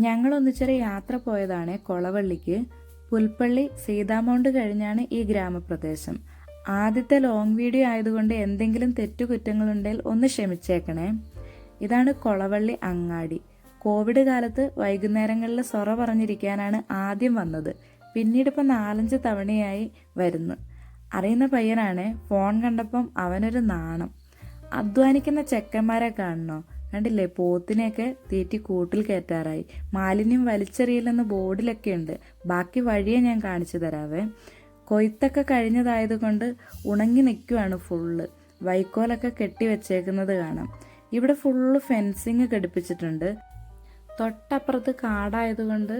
ഞങ്ങളൊന്നിച്ചൊരു യാത്ര പോയതാണ് കൊളവള്ളിക്ക്. പുൽപ്പള്ളി സീതാമൗണ്ട് കഴിഞ്ഞാണ് ഈ ഗ്രാമപ്രദേശം. ആദ്യത്തെ ലോങ് വീഡിയോ ആയതുകൊണ്ട് എന്തെങ്കിലും തെറ്റുകുറ്റങ്ങളുണ്ടെങ്കിൽ ഒന്ന് ക്ഷമിച്ചേക്കണേ. ഇതാണ് കൊളവള്ളി അങ്ങാടി. കോവിഡ് കാലത്ത് വൈകുന്നേരങ്ങളിൽ സൊറ പറഞ്ഞിരിക്കാനാണ് ആദ്യം വന്നത്. പിന്നീട് ഇപ്പം 4-5 തവണയായി വരുന്നു. അറിയുന്ന പയ്യനാണ്. ഫോൺ കണ്ടപ്പം അവനൊരു നാണം. അധ്വാനിക്കുന്ന ചെക്കന്മാരെ കാണണോ? കണ്ടില്ലേ, പോത്തിനെയൊക്കെ തീറ്റി കൂട്ടിൽ കയറ്റാറായി. മാലിന്യം വലിച്ചെറിയില്ലെന്ന് ബോർഡിലൊക്കെ ഉണ്ട്. ബാക്കി വഴിയെ ഞാൻ കാണിച്ചു തരാവേ. കൊയ്ത്തൊക്കെ കഴിഞ്ഞതായതുകൊണ്ട് ഉണങ്ങി നിൽക്കുവാണ് ഫുള്ള്. വൈക്കോലൊക്കെ കെട്ടി വെച്ചേക്കുന്നത് കാണാം. ഇവിടെ ഫുള്ള് ഫെൻസിങ് ഘടിപ്പിച്ചിട്ടുണ്ട്. തൊട്ടപ്പുറത്ത് കാടായതുകൊണ്ട്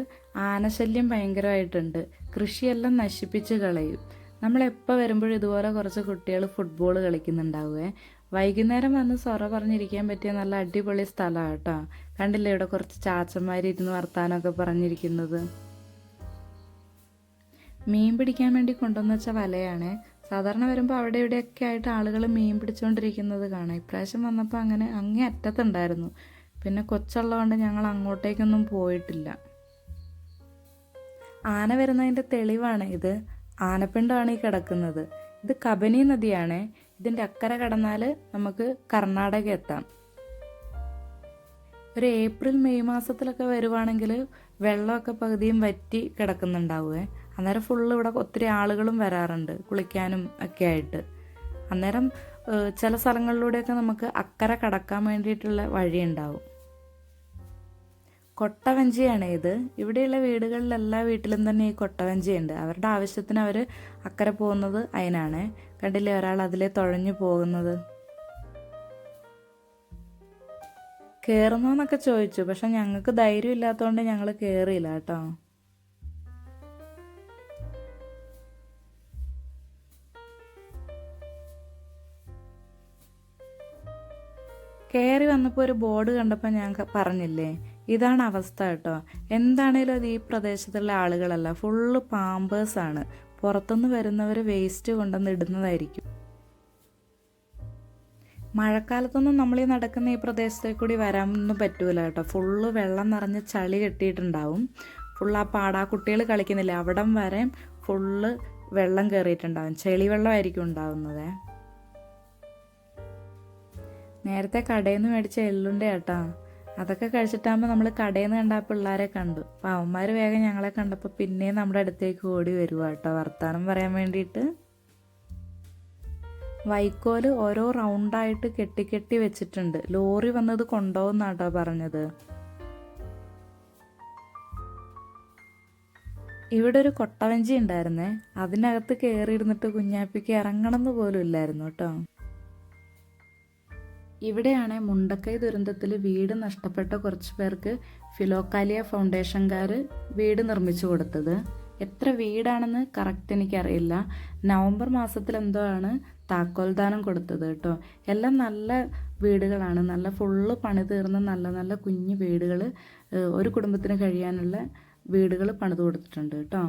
ആനശല്യം ഭയങ്കരമായിട്ടുണ്ട്. കൃഷിയെല്ലാം നശിപ്പിച്ച് കളയും. നമ്മളെപ്പോൾ വരുമ്പോഴും ഇതുപോലെ കുറച്ച് കുട്ടികൾ ഫുട്ബോൾ കളിക്കുന്നുണ്ടാവുമേ. വൈകുന്നേരം വന്ന് സൊറ പറഞ്ഞിരിക്കാൻ പറ്റിയ നല്ല അടിപൊളി സ്ഥലമാണ് കേട്ടോ. കണ്ടില്ലേ, ഇവിടെ കുറച്ച് ചാച്ചന്മാരിരുന്ന് വർത്താനമൊക്കെ പറഞ്ഞിരിക്കുന്നത്. മീൻ പിടിക്കാൻ വേണ്ടി കൊണ്ടുവന്ന് വെച്ച വലയാണ്. സാധാരണ വരുമ്പോൾ അവിടെ ഇവിടെയൊക്കെ ആയിട്ട് ആളുകൾ മീൻ പിടിച്ചുകൊണ്ടിരിക്കുന്നത് കാണാം. ഇപ്രാവശ്യം വന്നപ്പോൾ അങ്ങനെ അങ്ങേ അറ്റത്തുണ്ടായിരുന്നു. പിന്നെ കൊച്ചുള്ളതുകൊണ്ട് ഞങ്ങൾ അങ്ങോട്ടേക്കൊന്നും പോയിട്ടില്ല. ആന വരുന്നതിൻ്റെ തെളിവാണ് ഇത്. ആനപ്പിണ്ടമാണ് ഈ കിടക്കുന്നത്. ഇത് കബനി നദിയാണ്. ഇതിൻ്റെ അക്കരെ കടന്നാൽ നമുക്ക് കർണാടക എത്താം. ഒരു ഏപ്രിൽ മെയ് മാസത്തിലൊക്കെ വരുവാണെങ്കിൽ വെള്ളമൊക്കെ പകുതിയും വറ്റി കിടക്കുന്നുണ്ടാവുമേ. അന്നേരം ഫുള്ള് ഇവിടെ ഒത്തിരി ആളുകളും വരാറുണ്ട് കുളിക്കാനും ഒക്കെ ആയിട്ട്. അന്നേരം ചില സ്ഥലങ്ങളിലൂടെയൊക്കെ നമുക്ക് അക്കരെ കടക്കാൻ വേണ്ടിയിട്ടുള്ള വഴിയുണ്ടാവും. കൊട്ടവഞ്ചിയാണ് ഇത്. ഇവിടെയുള്ള വീടുകളിൽ എല്ലാ വീട്ടിലും തന്നെ ഈ കൊട്ടവഞ്ചിയുണ്ട്. അവരുടെ ആവശ്യത്തിന് അവർ അക്കരെ പോകുന്നത് അതിനാണ്. കണ്ടില്ലേ, ഒരാൾ അതിലെ തുഴഞ്ഞു പോകുന്നത്. കയറുന്നോന്നൊക്കെ ചോദിച്ചു, പക്ഷെ ഞങ്ങൾക്ക് ധൈര്യം ഇല്ലാത്തതുകൊണ്ട് ഞങ്ങൾ കയറിയില്ല കേട്ടോ. കയറി വന്നപ്പോൾ ഒരു ബോർഡ് കണ്ടപ്പോൾ ഞാൻ പറഞ്ഞില്ലേ, ഇതാണ് അവസ്ഥ കേട്ടോ. എന്താണേലും അത് ഈ പ്രദേശത്തുള്ള ആളുകളല്ല, ഫുള്ള് പാമ്പേഴ്സാണ്. പുറത്തുനിന്ന് വരുന്നവർ വേസ്റ്റ് കൊണ്ടുവന്ന് ഇടുന്നതായിരിക്കും. മഴക്കാലത്തൊന്നും നമ്മൾ ഈ നടക്കുന്ന ഈ പ്രദേശത്തേക്ക് കൂടി വരാനൊന്നും പറ്റൂല കേട്ടോ. ഫുള്ള് വെള്ളം നിറഞ്ഞ് ചളി കെട്ടിയിട്ടുണ്ടാവും. ഫുള്ള് ആ കുട്ടികൾ കളിക്കുന്നില്ല, അവിടം വരെ ഫുള്ള് വെള്ളം കയറിയിട്ടുണ്ടാവും. ചെളി വെള്ളമായിരിക്കും ഉണ്ടാവുന്നത്. നേരത്തെ കടയിൽ നിന്ന് മേടിച്ച എള്ളുണ്ട കേട്ടോ. അതൊക്കെ കഴിച്ചിട്ടാകുമ്പോൾ നമ്മൾ കടയിൽ നിന്ന് കണ്ട ആ പിള്ളേരെ കണ്ടു. അപ്പോൾ അവന്മാർ വേഗം ഞങ്ങളെ കണ്ടപ്പോൾ പിന്നെയും നമ്മുടെ അടുത്തേക്ക് ഓടി വരുക കേട്ടോ, വർത്താനം പറയാൻ വേണ്ടിയിട്ട്. വൈക്കോല് ഓരോ റൗണ്ടായിട്ട് കെട്ടി വെച്ചിട്ടുണ്ട്. ലോറി വന്നത് കൊണ്ടുപോകുന്നാട്ടോ പറഞ്ഞത്. ഇവിടെ ഒരു കൊട്ടവഞ്ചി ഉണ്ടായിരുന്നേ. അതിനകത്ത് കയറിയിരുന്നിട്ട് കുഞ്ഞാപ്പിക്ക് ഇറങ്ങണമെന്ന് പോലും ഇല്ലായിരുന്നു കേട്ടോ. ഇവിടെയാണ് മുണ്ടക്കൈ ദുരന്തത്തിൽ വീട് നഷ്ടപ്പെട്ട കുറച്ച് പേർക്ക് ഫിലോക്കാലിയ ഫൗണ്ടേഷൻകാർ വീട് നിർമ്മിച്ചു കൊടുത്തത്. എത്ര വീടാണെന്ന് കറക്റ്റ് എനിക്കറിയില്ല. നവംബർ മാസത്തിൽ എന്തോ ആണ് താക്കോൽദാനം കൊടുത്തത് കേട്ടോ. എല്ലാം നല്ല വീടുകളാണ്. നല്ല ഫുള്ള് പണി തീർന്ന നല്ല നല്ല കുഞ്ഞു വീടുകൾ, ഒരു കുടുംബത്തിന് കഴിയാനുള്ള വീടുകൾ പണിത് കൊടുത്തിട്ടുണ്ട് കേട്ടോ.